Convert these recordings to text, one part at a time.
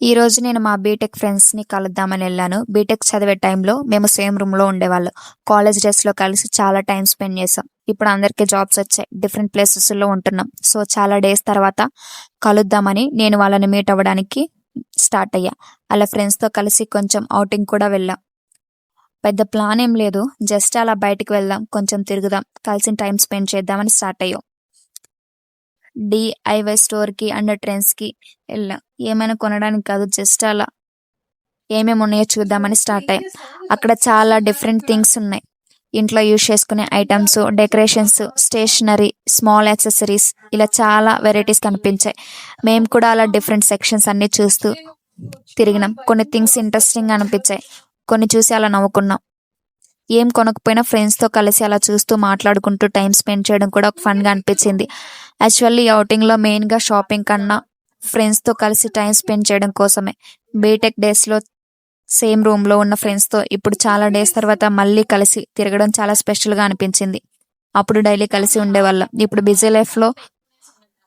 ఈరోజు నేను మా బీటెక్ ఫ్రెండ్స్ని కలుద్దామని వెళ్ళాను. బీటెక్ చదివే టైంలో మేము సేమ్ రూమ్లో ఉండేవాళ్ళం. కాలేజ్ డేస్లో కలిసి చాలా టైం స్పెండ్ చేసాం. ఇప్పుడు అందరికీ జాబ్స్ వచ్చాయి, డిఫరెంట్ ప్లేసెస్లో ఉంటున్నాం. సో చాలా డేస్ తర్వాత కలుద్దామని నేను వాళ్ళని మీట్ అవ్వడానికి స్టార్ట్ అయ్యా. అలా ఫ్రెండ్స్తో కలిసి కొంచెం అవుటింగ్ కూడా వెళ్ళాం. పెద్ద ప్లాన్ ఏం లేదు, జస్ట్ అలా బయటికి వెళ్దాం, కొంచెం తిరుగుదాం, కలిసి టైం స్పెండ్ చేద్దామని స్టార్ట్ అయ్యాం. డిఐవై స్టోర్కి అండ్ ట్రెండ్స్కి వెళ్ళాం. ఏమైనా కొనడానికి కాదు, జస్ట్ అలా ఏమేమి ఉన్నాయో చూద్దామని స్టార్ట్ అయ్యాం. అక్కడ చాలా డిఫరెంట్ థింగ్స్ ఉన్నాయి. ఇంట్లో యూజ్ చేసుకునే items, decorations, stationery, small accessories, ఇలా చాలా వెరైటీస్ కనిపించాయి. మేము కూడా అలా డిఫరెంట్ సెక్షన్స్ అన్ని చూస్తూ తిరిగినాం. కొన్ని థింగ్స్ ఇంట్రెస్టింగ్ అనిపించాయి, కొన్ని చూసి అలా నవ్వుకున్నాం. ఏం కొనకపోయినా ఫ్రెండ్స్తో కలిసి అలా చూస్తూ మాట్లాడుకుంటూ టైం స్పెండ్ చేయడం కూడా ఒక ఫన్గా అనిపించింది. యాక్చువల్లీ అవుటింగ్లో మెయిన్గా షాపింగ్ కన్నా ఫ్రెండ్స్తో కలిసి టైం స్పెండ్ చేయడం కోసమే. బీటెక్ డేస్లో సేమ్ రూమ్లో ఉన్న ఫ్రెండ్స్తో ఇప్పుడు చాలా డేస్ తర్వాత మళ్ళీ కలిసి తిరగడం చాలా స్పెషల్గా అనిపించింది. అప్పుడు డైలీ కలిసి ఉండేవాళ్ళం, ఇప్పుడు బిజీ లైఫ్లో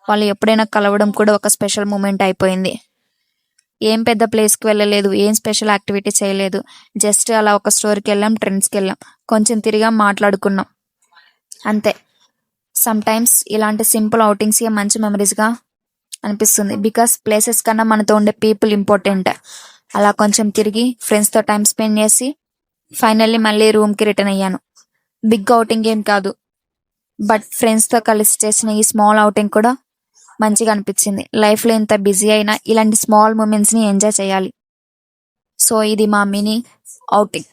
వాళ్ళు ఎప్పుడైనా కలవడం కూడా ఒక స్పెషల్ మూమెంట్ అయిపోయింది. ఏం పెద్ద ప్లేస్కి వెళ్ళలేదు, ఏం స్పెషల్ యాక్టివిటీ చేయలేదు, జస్ట్ అలా ఒక స్టోర్కి వెళ్ళాం, ట్రెండ్స్కి వెళ్ళాం, కొంచెం తిరిగాం, మాట్లాడుకున్నాం, అంతే. సమ్ టైమ్స్ ఇలాంటి సింపుల్ అవుటింగ్స్ మంచి మెమరీస్గా అనిపిస్తుంది. బికాస్ ప్లేసెస్ కన్నా మనతో ఉండే పీపుల్ ఇంపార్టెంట్. అలా కొంచెం తిరిగి ఫ్రెండ్స్తో టైం స్పెండ్ చేసి ఫైనల్లీ మళ్ళీ రూమ్కి రిటర్న్ అయ్యాను. బిగ్ అవుటింగ్ ఏం కాదు, బట్ ఫ్రెండ్స్తో కలిసి చేసిన ఈ స్మాల్ అవుటింగ్ కూడా మంచిగా అనిపించింది. లైఫ్లో ఎంత బిజీ అయినా ఇలాంటి స్మాల్ మూమెంట్స్ని ఎంజాయ్ చేయాలి. సో ఇది మా మినీ అవుటింగ్.